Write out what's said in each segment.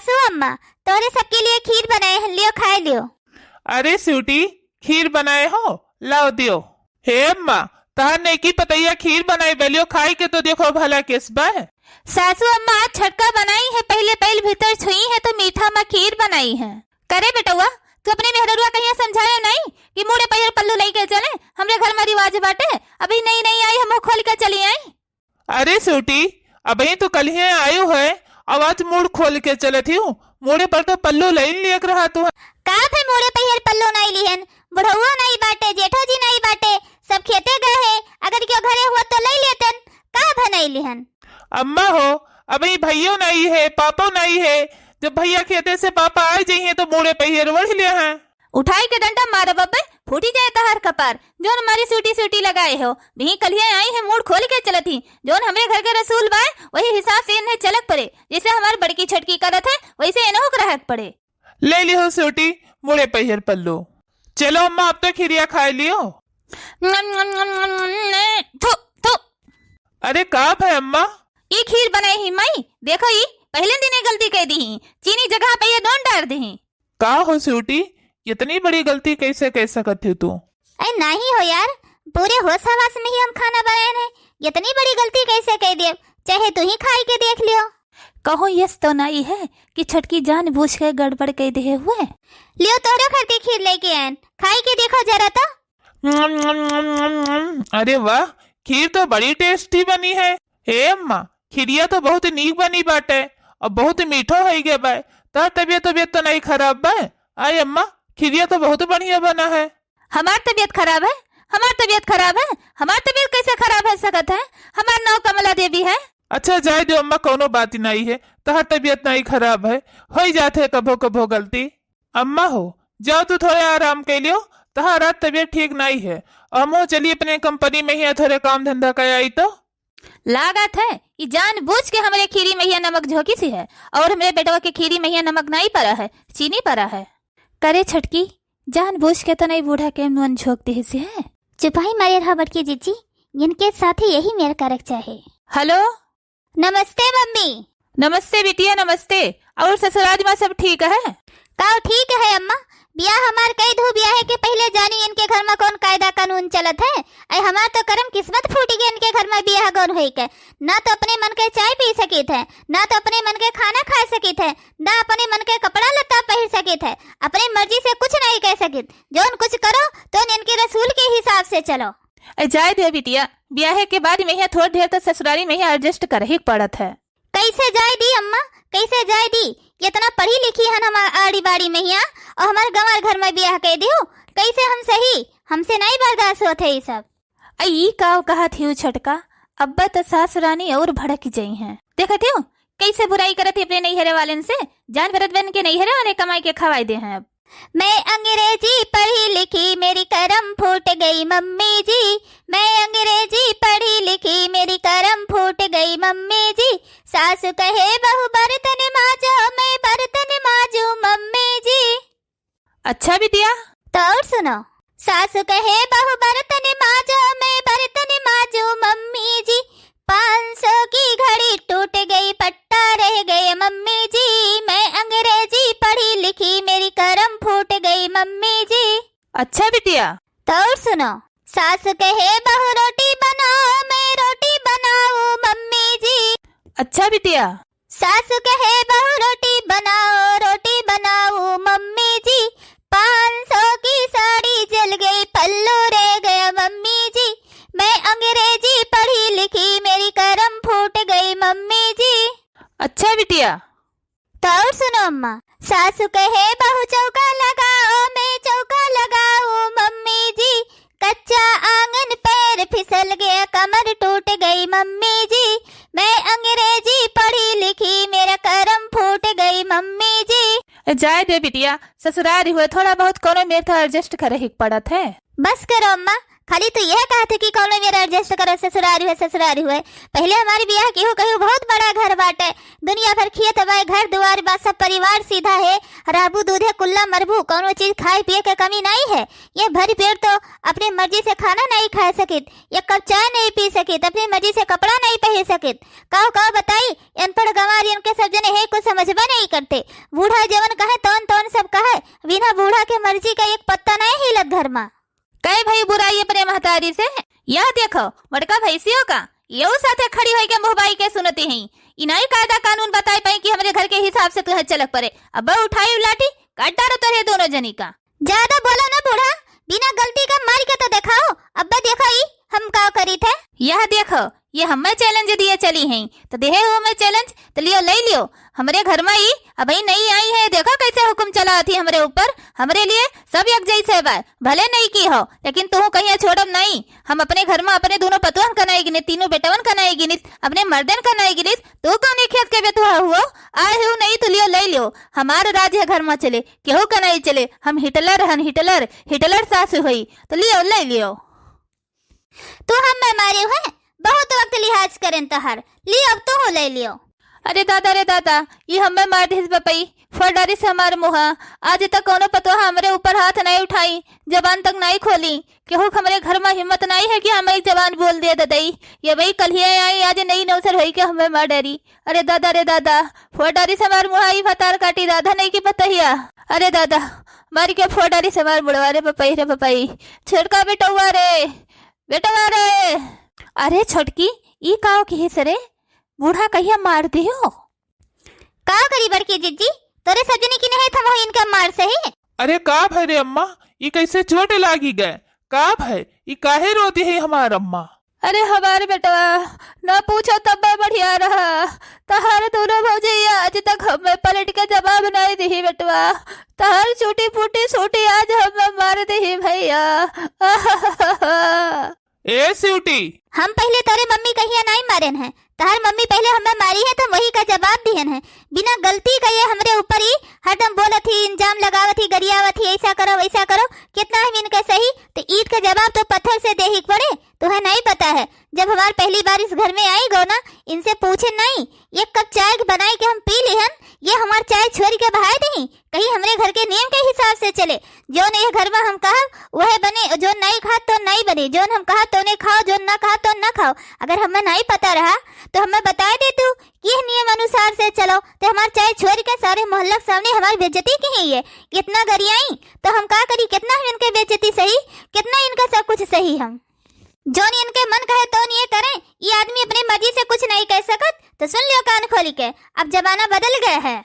सासू अम्मा तोरे सबके लिए खीर बनाए हैं, लियो खाए लियो। अरे स्वीटी, खीर बनाए हो, लाओ दियो। हे अम्मा, तहार ने की पतैया खीर बनाई बेलियो, खाई के तो देखो भला किस बाय। सासू अम्मा आज छटका बनाई है, पहले पहले भीतर छुई है तो मीठा में खीर बनाई है। करे बेटुआ, तू अपने मेहरुआ कहीं समझाया नहीं कि मुड़े पैर पल्लू लेके चले, हमरे घर में रिवाज बाटे, अभी नई नई आई है मुंह खोल के चली आई। अरे स्वीटी, अभी तो कल ही आयु है, आवाज मुड़ खोल के चले थी, मुड़े पर तो पल्लू लाइन लेकर रहा तू। का थे मुड़े पैर पल्लू नहीं लिहन, बुढ़उआ नहीं बाटे, जेठो जी नहीं बाटे, सब खेते गए है, अगर क्यों घरे हुआ तो ले लेतन, का भनई लिहन। अम्मा हो, अभी भैया नहीं है, पापा नहीं है, जब भैया खेते से पापा आ जाइए तो मुड़े पहिए बढ़ लिया है। उठाई के डंडा मारो बब्बे, फूटी जाए तहार कपार, जोन हमारी सूटी सूटी लगाए हो, भी कलिया आई है मुड़ खोल के चलती, जोन हमरे घर के रसूल बाय वही हिसाब से इन्हें चलक पड़े, जैसे हमार बड़की छटकी करत है वैसे इन्हों को रहक पड़े। ले लियो सूटी, मुड़े पहिए पल्लू। चलो अम्मा, अब तो खीरिया खा लियो। थू थू। अरे काप है अम्मा? ये खीर बनाई ही माई, देखो ये पहले दिन गलती कह दी, चीनी जगह पे ये दोन डाल दी। का हो स्वीटी, इतनी बड़ी गलती कैसे कह सकती तू? अरे नहीं हो यार, पूरे होश हवास में ही हम खाना बनाए हैं, इतनी बड़ी गलती कैसे कह दिए, चाहे तू ही खाई के देख लियो। कहो यस तो नहीं है कि छटकी जान बूझ के गड़बड़ कह दे हुए। लियो तोरो घर की खीर लेके आए, खाई के देखो जरा तो। अरे वाह, खीर तो बड़ी टेस्टी बनी है। हे अम्मा, खीरिया तो बहुत नीक बनी बाटे और बहुत मीठो है गे बाय, तार तबियत तो नहीं खराब बाय। आई अम्मा, खीरिया तो बहुत बढ़िया बना है। हमार तबियत खराब है? हमार तबियत खराब है? हमार तबियत कैसे खराब है सकत है? हमार नाम कमला देवी है। अच्छा जाए दो अम्मा, कोनो बात नहीं है, तहार तबियत नहीं खराब है, हो जाते कभो कभो गलती। अम्मा हो, जाओ तू थोड़े आराम के लियो, तहार रात तबियत ठीक नहीं है, हम चलिए अपने कंपनी में ही थोड़े काम धंधा कर आई तो। लागत है कि जान बूझ के हमारे खीरी मैया नमक झोंकी सी है, और हमारे बेटवा के खीरी मैया नमक नहीं पड़ा है, चीनी पड़ा है। करे छटकी, जान बूझ के तो नहीं बूढ़ा के नुन झोंकती सी है। चुपाई मारे रहा बटकी जीजी, इनके साथ ही यही मेरा कारक चाहे। हेलो, नमस्ते मम्मी। नमस्ते बिटिया, नमस्ते। और ससुराल में सब ठीक है? का ठीक है अम्मा, बियाह हमार कई धो बियाह के पहले जानी इनके घर में कौन कायदा कानून चलत है। अरे हमार तो करम किस्मत फूटी गई इनके घर में बियाह गौन होई के, ना तो अपने मन के चाय पी सकी थे, ना तो अपने मन के खाना खा सकी थे, ना अपने मन के कपड़ा लत्ता पहन सकी थे, अपनी मर्जी से कुछ नहीं कह सकी। जोन कुछ करो तो इनके रसूल के हिसाब से चलो। जाए दे बिटिया, ब्याह के बाद में ही थोड़ी देर तो ससुरारी में ही एडजस्ट कर ही पड़त है। कैसे जाए दी अम्मा, कैसे जाए दी, इतना पढ़ी लिखी है हमार आड़ी बाड़ी में ही और हमारे गंवार घर में ब्याह कह दियो, कैसे हम सही, हमसे नहीं बर्दाश्त होते ये सब। आई काव कहा थी छटका, अब्बा तो सास रानी और भड़क गई हैं। देखते हो कैसे बुराई करती अपने नैहरे वाले से, जान भरत बन के नैहरे वाले कमाई के खवाई दे हैं। अब मैं अंग्रेजी पढ़ी लिखी, मेरी करम फूट गई मम्मी जी, मैं अंग्रेजी पढ़ी लिखी, मेरी करम फूट गई मम्मी जी, सासु कहे बहू बर्तन माजो, मैं बर्तन माजू मम्मी जी। अच्छा बिटिया, तो और सुनो, सासु कहे बहू बर्तन माजो, मैं बर्तन माजू मम्मी जी, 500 की घड़ी टूट गई, पट्टा रह गए मम्मी जी, मैं अंग्रेजी पढ़ी लिखी, मेरी करम फूट गई मम्मी जी। अच्छा बिटिया, तो और सुनो, सासु कहे बहू रोटी बनाओ, मैं रोटी बनाऊं मम्मी जी। अच्छा बिटिया, सासु कहे बहू रोटी बनाओ मम्मी जी, 500 की साड़ी जल गई, पल्लू रह गया मम्मी जी, मैं अंग्रेजी पढ़ी लिखी, मेरी करम फूट गई मम्मी जी। अच्छा बिटिया, तो और सुनो अम्मा, सासु कहे बहू चौका लगाओ, मैं चौका लगाऊं मम्मी जी, कच्चा आंगन पैर फिसल गया, कमर टूट गई मम्मी जी, मैं अंग्रेजी पढ़ी लिखी, मेरा करम फूट गई मम्मी जी। जाए दे बिटिया, ससुराल हुए थोड़ा बहुत कोनो मेरे तो एडजस्ट कर ही पड़त है। बस करो अम्मा, खाली तू यह कहते कि कौन मेरा एडजस्ट करो, ससुरारी है ससुरारी हुए। पहले हमारे ब्याह की हो कहीं बहुत बड़ा घर बाटे, दुनिया भर खेत बाय, घर दुआर बा, सब परिवार सीधा है, राबू दूधे कुल्ला मरबू, कोनो चीज खाए पिए के कमी नहीं है। ये भरी पेट तो अपनी मर्जी से खाना नहीं खा सकित, एक कप चाय नहीं पी सकित, अपनी मर्जी से कपड़ा नहीं पहन सकित। कहो बताई अनपढ़ गंवार इनके सब जने है कुछ समझबा नहीं करते। बूढ़ा जवन कहे तौन तौन सब कहे, बिना बूढ़ा के मर्जी का एक पत्ता नहीं हिलत घर में। कई भाई बुराई अपने महतारी से, यह देखो बड़का भैंसियों का यो साथे खड़ी होई के मुहबाई के सुनती हैं। इनाई कायदा कानून बताई पाई कि हमारे घर के हिसाब से तुहे चलक पड़े। अब उठाई लाठी काट डालो तोरे दोनों जनी का। ज्यादा बोलो ना बूढ़ा, बिना गलती का मार के तो दिखाओ। अब्बा देखो ही हम का करी थे। यह देखो ये हमें चैलेंज दिए चली हैं, तो देहे हो मैं चैलेंज तो लियो ले लियो। हमारे घर में ही अभी नहीं आई है, देखो कैसे हुक्म चला थी हमारे ऊपर। हमारे लिए सब एक जैसे बा, भले नहीं की हो लेकिन तू कहीं छोड़ब नहीं। हम अपने घर में अपने दोनों पतवन का नहीं गिनित, तीनों बेटवन का नहीं गिनित, अपने मर्दन का नहीं गिनित। तू कौन खेत के बेतुआ हुआ आए हो नहीं तो लियो ले लियो। हमारे राज्य घर में चले केहू का नहीं चले। हम हिटलर हन, हिटलर हिटलर सासू हुई तो लियो ले लियो। तू हम में मारे है बहुत वक्त लिहाज करें तोहर, लियो अब तू ले लियो। अरे दादा ये हमें मार दिस बपई फटारी से हमारे मुहा। आज तक कोनो पतो हमारे ऊपर हाथ नहीं उठाई, जबान तक नहीं खोली। केहू हमारे घर में हिम्मत नहीं है कि हम एक जबान बोल दे दई। ये भाई कल ही आई, आज नई नौसर हुई के हमें मार डरी। अरे दादा फटारी से हमारे मुहा फतार काटी दादा नहीं की पतहिया। अरे दादा मारी के फटारी से हमारे मुड़वा रे पपई छिड़का बेटवा रे। अरे छोटकी ई काओ की हिसरे बूढ़ा कहिया मार दियो। का करी बड़की जिज्जी, तोरे सजनी की नहीं थम हो इनका मार सही। अरे का भाई रे अम्मा, ये कैसे चोट लागी गए? का भाई ये काहे रोती है हमार अम्मा? अरे हमारे बेटवा न पूछो तब बढ़िया रहा। तहार दोनों भौजैया आज तक हमें पलट के जवाब नहीं दी बेटवा। तहार छोटी फूटी छोटी आज हमें मार दी भैया। ए स्वीटी, हम पहले तोरे मम्मी कहिया नहीं मारेन है, तहार मम्मी पहले हमें मारी है तो वही का जवाब दियन है। बिना गलती का ये हमरे ऊपर ही हरदम बोलत ही, इंजाम लगावत ही, गरियावत ही, ऐसा करो वैसा करो। कितना है इनका सही तो ईद का जवाब तो पत्थर से दे ही पड़े। तुम्हें नहीं पता है जब हमार पहली बार इस घर में आई गो ना, इनसे पूछे नहीं, एक कप चाय बनाई के हम पी लिहन, ये हमार चाय छोड़ के बहाए दी। कहीं हमरे घर के नियम के हिसाब से चले। जो नहीं घर में हम कहा वह बने, जो नहीं खा तो नहीं बने, जो हम कहा तो नहीं खाओ, जो ना कहा तो ना खाओ। अगर हमें नहीं पता रहा तो हमें बता दे तू कि नियम अनुसार से चलो, तो हमारे चाय छोड़ के सारे मोहल्ला के सामने हमारी बेइज्जती की ही है। कितना गरियाई तो हम का करी, कितना इनके बेइज्जती सही, कितना इनका सब कुछ सही। हम जो इनके मन कहे तो ये करें। ये आदमी अपनी मर्जी से कुछ नहीं कह सकत, तो सुन लियो कान खोली के, अब जमाना बदल गया है।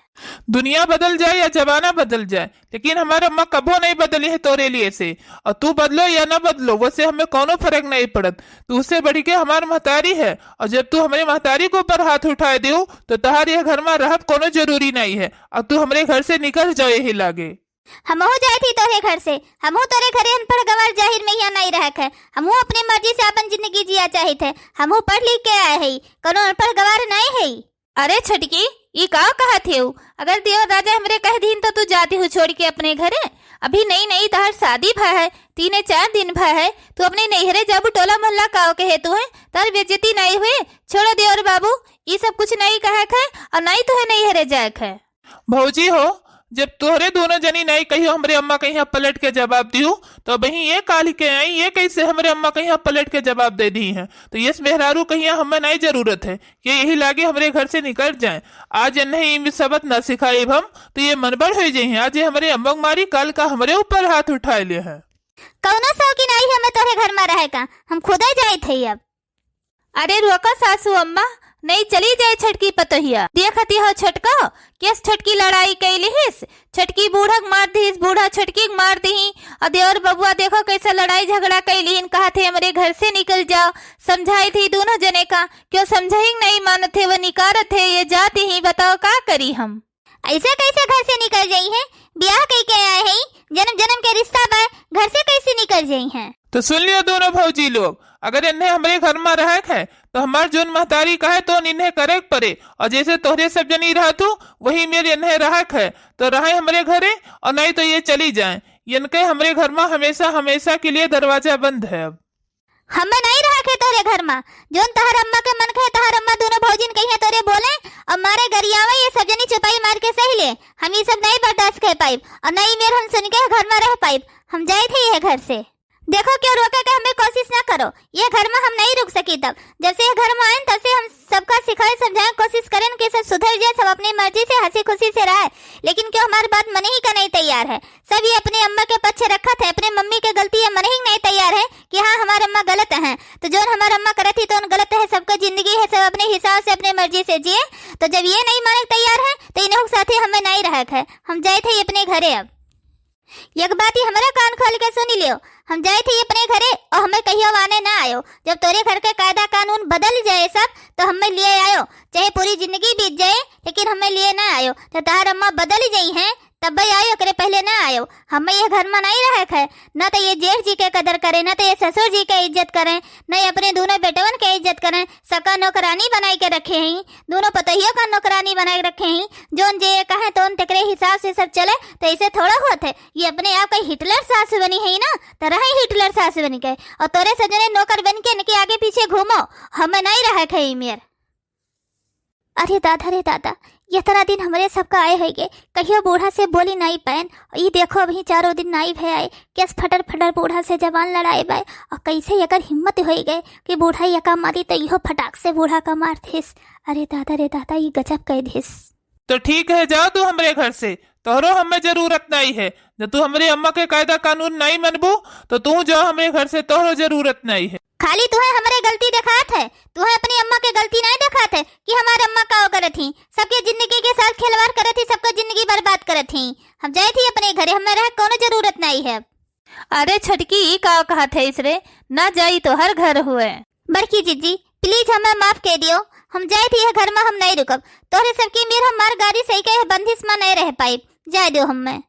दुनिया बदल जाए या जमाना बदल जाए, लेकिन हमारा अम्मा कबो नहीं बदली है तोरे लिए से। और तू बदलो या ना बदलो वैसे हमें कोनो फर्क नहीं पड़त। तू उससे बढ़ के हमारी महतारी है, और जब तू हमारे महतारी के ऊपर हाथ उठाए दियो तो तहार ये घर में रहब कोनो जरूरी नहीं है। और तू हमारे घर से निकल जाओ यही लागे। हम हो जाए थी तोरे घर से, हम तोरे घरे अनपढ़ गवार जाहिर में यहाँ नहीं रह है। हम अपनी मर्जी से अपन जिंदगी जिया चाहे थे। हम पढ़ लिख के आए है, कोनो अनपढ़ गवार नहीं है। अरे छटकी ये का कहा थे? अगर देव राजा हमरे कह दीन तो तू जाती हो छोड़ के अपने घरे। अभी नई तहार शादी भा है, 3-4 दिन भा है। तू अपने नैहरे जाबू टोला मोहल्ला काओ के हेतु है, तार बेइज्जती नहीं हुए। छोड़ो देवर बाबू, ये सब कुछ नहीं कहे है और नहीं तो है नैहरे जाए है। भौजी हो, जब तोहरे दोनों जनी नहीं कहियो हमरे अम्मा कहीं पलट के जवाब दियो, तो वही ये काली के आई, ये कैसे हमरे अम्मा कहीं पलट के जवाब दे दी है। तो ये मेहरारू कहीं हमें नहीं जरूरत है कि यही लागे हमरे घर से निकल जाए। आज नहीं सबक न सिखाए हम तो ये मनबड़ हो जाए। आज ये हमारे अम्मा मारी, कल का हमारे ऊपर हाथ उठाए ले है। कौनो शौकीन आई हमें तोरे घर में रहे का, हम खुद ही जाए थे। अब अरे रोका सासू अम्मा, नहीं चली जाए छटकी पतोहिया। देखती हो छटका केस छटकी लड़ाई कैलिहिस, छटकी बूढ़ा मार दी, बूढ़ा छटकी मार दी। और देवर बबुआ देखो कैसा लड़ाई झगड़ा कैलिन। कहा थे हमारे घर से निकल जाओ, समझाई थी दोनों जने का, क्यों समझाई नहीं मानत थे, वो निकार थे ये जाती ही। बताओ का करी हम? ऐसा कैसे घर से निकल जाई है? ब्याह कई के आए हैं, जन्म जन्म के रिश्ता बा, घर से कैसे निकल जाई हैं? तो सुन लियो दोनों भौजी लोग, अगर इन्हें हमारे घर में रह है तो हमार जोन महतारी कहे तो इन्हें करे पड़े। और जैसे तोहरे सब जनी रह तू वही मेरे इन्हें रह है तो रहे हमारे घरे, और नहीं तो ये चली जाए। इनके हमारे घर में हमेशा हमेशा के लिए दरवाजा बंद है। अब हमें नहीं रहा के तोरे घर में जोन तहर अम्मा के मन कहे तहर अम्मा दोनों भौजिन कही तोरे बोले और मारे गरियावा ये सब जनी चुपाई मार के सही ले। हम ये सब नहीं बर्दाश्त कर पाइब और नहीं मेर हम सुन के घर में रह पाइब। हम जाए थे ये घर से। देखो क्यों रोके के हमें कोशिश ना करो। ये घर में हम नहीं रुक सकी तब जब से ये घर में आए तब से हम सबका सिखाए समझाए कोशिश करें कि सब सुधर जाए, सब अपनी मर्जी से हंसी खुशी से रहे। लेकिन क्यों हमारी बात मन ही का नहीं तैयार है। सब ये अपने अम्मा के पीछे रखा था, अपने मम्मी के गलती है मन ही नहीं तैयार है कि हाँ हमारे अम्मा गलत है। तो जो हमारे अम्मा करे थी तो उन गलत है। सबका जिंदगी है, सब अपने हिसाब से अपने मर्जी से जिए। तो जब ये नहीं माने तैयार है तो इन्हों साथी हमें नहीं रहा है। हम जाए थे अपने घरे। अब एक बात ही हमारा कान खोल के सुनी लियो। हम जाए थे अपने घरे और हमें कहियो आने ना आयो। जब तोरे घर के कायदा कानून बदल जाए सब तो हमें लिए आयो। चाहे पूरी जिंदगी बीत जाए लेकिन हमें लिए ना आयो। तो तार अम्मा बदल गई हैं तब भाई आयो, करे पहले ना आयो। हमें ये घर में नहीं रहे है। न तो ये जेठ जी के कदर करें, न तो ये ससुर जी के इज्जत करें, न ये अपने दोनों बेटवन के इज्जत करें। सबका नौकरानी बनाई के रखे हैं, दोनों पतोहियों का नौकरानी बनाए रखे हैं। जोन जे कहे तो उन तकरे हिसाब से सब चले। तो ऐसे थोड़ा होता है। ये अपने आप का हिटलर सास बनी है ना, तो रहे हिटलर सास बनी के और तोरे सजने नौकर बन के इनके आगे पीछे घूमो। हमें नहीं रहे है मेर। अरे दादा रे दादा, ये तरह दिन हमारे सबका आए है गे। कहियो बूढ़ा से बोली नहीं पायन। ये देखो अभी 4 दिन नहीं भय आए कैस फटर फटर बूढ़ा से जवान लड़ाए बाय। और कैसे अगर हिम्मत हो गए कि बूढ़ा यका मारी तो यो फटाक से बूढ़ा का मार थिस। अरे दादा रे दादा, ये गजब कह दिस। तो ठीक है, जाओ तू हमारे घर से। तोहरो हमें जरूरत नहीं है। जब तू हमारे अम्मा के कायदा कानून नहीं मनबू तो तू जाओ हमारे घर से। तोहरो जरूरत नहीं है। खाली तुम्हें हमारे गलती दिखात है। तुम्हें अपनी अम्मा के गलती नहीं दिखात है कि हमारे अम्मा का करत थी, सबके जिंदगी के साथ खिलवाड़ करत थी, सबका जिंदगी बर्बाद करत थी। हम जाए थी अपने घरे, हमें रह कोनो जरूरत नहीं है। अरे छटकी का कहा थे इसरे ना जाई तो हर घर हुए। बड़की जीजी प्लीज हमें माफ कह दियो। हम जाए थी घर में हम नहीं रुकब। तोहरे सबकी मेर हमार गाड़ी सही के बंदिश में नहीं रह पाई। जाए दो हमें।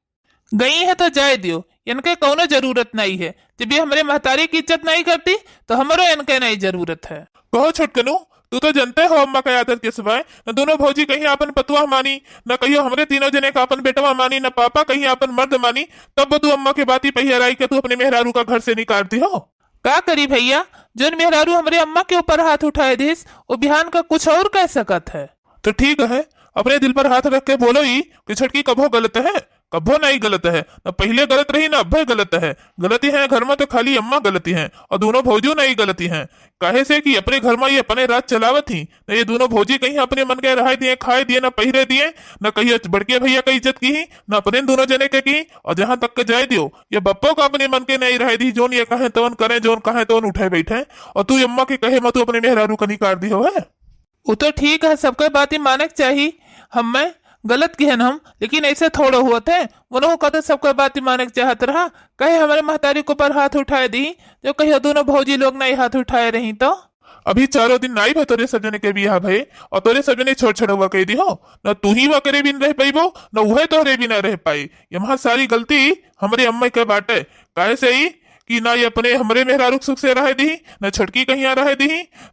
गई है तो जाए दियो, इनके कोनो जरूरत नहीं है। जब ये हमारे महतारी की इज्जत नहीं करती तो हमारो इनके नहीं जरूरत है। कहो छोटकनू, तू तो जानते हो अम्मा का आदत के सिवाय न दोनों भौजी कहीं अपन पतुआ मानी, न कहियो हमरे तीनों जने का अपन बेटवा मानी, न पापा कहीं अपन मर्द मानी। तब तू अम्मा के बाती पहिया आई के तू अपने मेहरारू का घर से निकालती हो। का करी भैया, जोन मेहरारू हमारे अम्मा के ऊपर हाथ उठाए दिस वो बिहान का कुछ और कह सकत है। तो ठीक है, अपने दिल पर हाथ रख के बोलो ही कि छटकी कभो गलत है, कभो नहीं गलत है। न पहले गलत रही, न अब गलत है। गलती है घर में तो खाली अम्मा गलती है और दोनों भौजियों नहीं गलती हैं। काहे से कि अपने घर में ये अपने रात चलावत थी। न ये दोनों भौजी कहीं अपने मन के रहा दिए, खाए दिए, न पहिरे दिए, न कहीं बड़के भैया का इज्जत की, न अपने दोनों जने के की। और जहां तक के जाए दियो, ये बप्पो का अपने मन के नहीं रह दी। जोन ये कहे तो करे, जोन कहे तो उठाए बैठे। और तू अम्मा के कहे मैं तू अपने मेहरारू का निकाल दी हो है। वो तो ठीक है, सबका बात ही माने चाहिए। हमें गलत की है हम, लेकिन ऐसे थोड़ा हुआ थे। उन्होंने कहते सबका बात ही माने चाहत रहा। कहे हमारे महतारी को पर हाथ उठाए दी, जो कहे दोनों भौजी लोग नहीं हाथ उठाए रही। तो अभी 4 दिन नहीं भाई तोरे सजने के बियाह भाई, और तोरे सजने छोड़ छोड़ कह दी हो। न तू ही वकरे भी रह पाई वो, न वह तोहरे भी न रह पाई। यहाँ सारी गलती हमारे अम्मा के बाटे। काहे से ही कि ना ये अपने हमरे मेहरारू सुख से रह दी, न छटकी कहीं रह दी,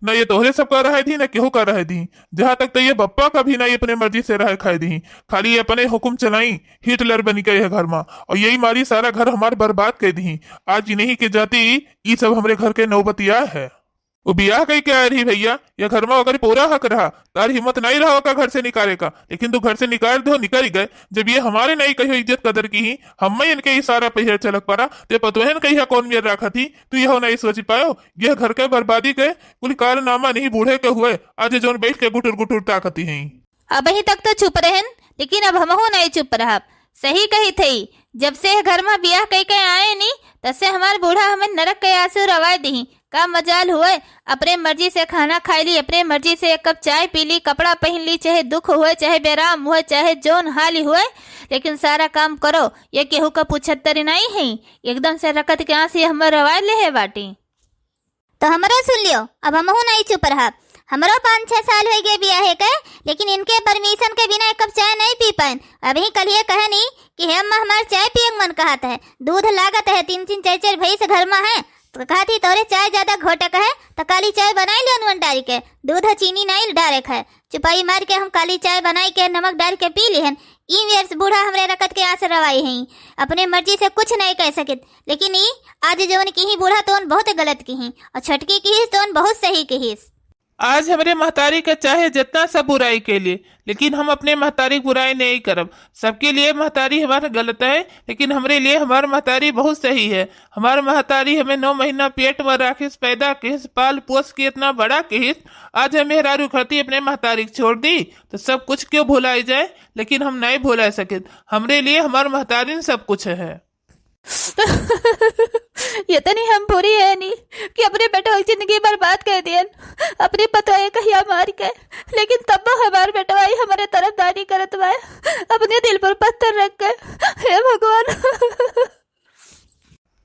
न ये तोहरे सबका रह दी, न केहू का रह दी। जहां तक तो ये बप्पा का भी ना ये अपने मर्जी से रह खाए दी। खाली ये अपने हुक्म चलाई, हिटलर बनी गए है घर में, और यही मारी सारा घर हमार बर्बाद कर दी। आज इन्हीं के जाती ये सब हमारे घर के नौबतिया है। वो बियाह कहीं क्या रही भैया, ये घर में अगर पूरा हक रहा तार हिम्मत नहीं रहा का घर से निकाले का। लेकिन तू घर से निकाल दो, निकल गए। जब ये हमारे नहीं कही इज्जत कदर की ही, हम इनके ही सारा पहिया चलक पड़ा। ते पतोहन कही कौन मेर रखा थी, तू यह नहीं सोच पायो। यह घर के बर्बादी के कुल कारनामा नहीं बूढ़े के हुए। आज जोन बैठ के गुटुर गुटुर ताकती है। अब ही तक तो चुप रहन, लेकिन अब हम नहीं चुप रहा। सही कही थी, जब से घर में बियाह कई के आए नहीं तब से हमारे बूढ़ा हमें नरक के आंसू रवाए दी। का मजाल हुए, अपने मर्जी से खाना खाई ली, अपने मर्जी से एक कप चाय पी ली, कपड़ा पहन ली, चाहे दुख हुए, चाहे बेराम हुए, चाहे जोन हाली हुए, लेकिन सारा काम करो। ये केहू का पूछत्तरी नहीं है। एकदम से रकत के आंसू हमें रवाए ले है बाटी। तो हमारा सुन लियो, अब हम नहीं चुप रहा। हमारा 5-6 साल हो गए बियाह के, लेकिन इनके परमिशन के बिना एक कप चाय नहीं पी पाए। अभी कल ये कहे नहीं कि हे अम्मा हमारे चाय पिए मन कहत है, दूध लागत है, 3-3 4-4 भैंस घर में है। तो कहा थी तोरे चाय ज्यादा घोटक है तो काली चाय बनाई लो डाल के, दूध चीनी नहीं डाले है। चुपाई मार के हम काली चाय बनाई के नमक डाल के पी लिहन। ई मेर बूढ़ा हमरे रकत के आस रवाई हैं, अपने मर्जी से कुछ नहीं कह सकित। लेकिन ई आज जवन की ही बूढ़ा तोन बहुत गलत की ही और छटकी की ही तोन बहुत सही की ही। आज हमरे महतारी का चाहे जितना सब बुराई के लिए, लेकिन हम अपने महतारी की बुराई नहीं करब। सबके लिए महतारी हमारा गलत है, लेकिन हमरे लिए हमार महतारी बहुत सही है। हमार महतारी हमें 9 महीना पेट में राखिस, पैदा किस, पाल पोस के इतना बड़ा किस। आज हमें मेहरारू खड़ती अपने महतारी को छोड़ दी तो सब कुछ क्यों भुलाई जाए, लेकिन हम नहीं भुला सके। हमरे लिए हमार महतारी सब कुछ है। ये तो नहीं हम बुरी है नहीं कि अपने बेटो की जिंदगी बर्बाद कर दिया, अपनी पतोए कहिया मार के, लेकिन तब हमारे बेटवा ही हमारे तरफदारी करत बा, अपने दिल पर पत्थर रख के। हे भगवान।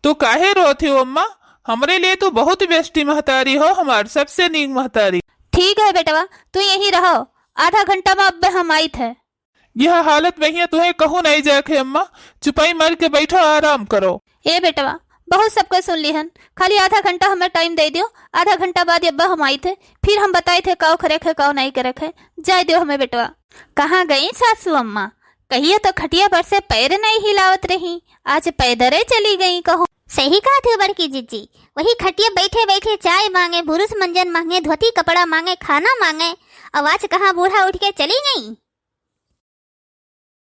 तो काहे रोती हो अम्मा? हमरे लिए तो बहुत बेस्टी महतारी हो, हमार सबसे नीक महतारी। ठीक है बेटवा, तू यहीं रहो, आधा घंटा में अब हम आई थे। यह हालत में ही तुम्हें कहूँ नहीं जाके अम्मा, चुपाई मार के बैठो, आराम करो। ए बेटवा, बहुत सबको सुन लिहन, खाली आधा घंटा हमें टाइम दे दियो। आधा घंटा बाद अब्बा हम आई थे, फिर हम बताए थे काव करे है काव नहीं करे है। जाए दियो हमें बेटवा। कहाँ गई सासू अम्मा? कहिए तो खटिया पर से पैर नहीं हिलावत रही, आज पैदरे चली गई कहो। सही कहा थे बड़की जीजी, वही खटिया बैठे बैठे चाय मांगे, बुरुस मंजन मांगे, धोती कपड़ा मांगे, खाना मांगे। आवाज कहाँ बूढ़ा उठ के चली गई।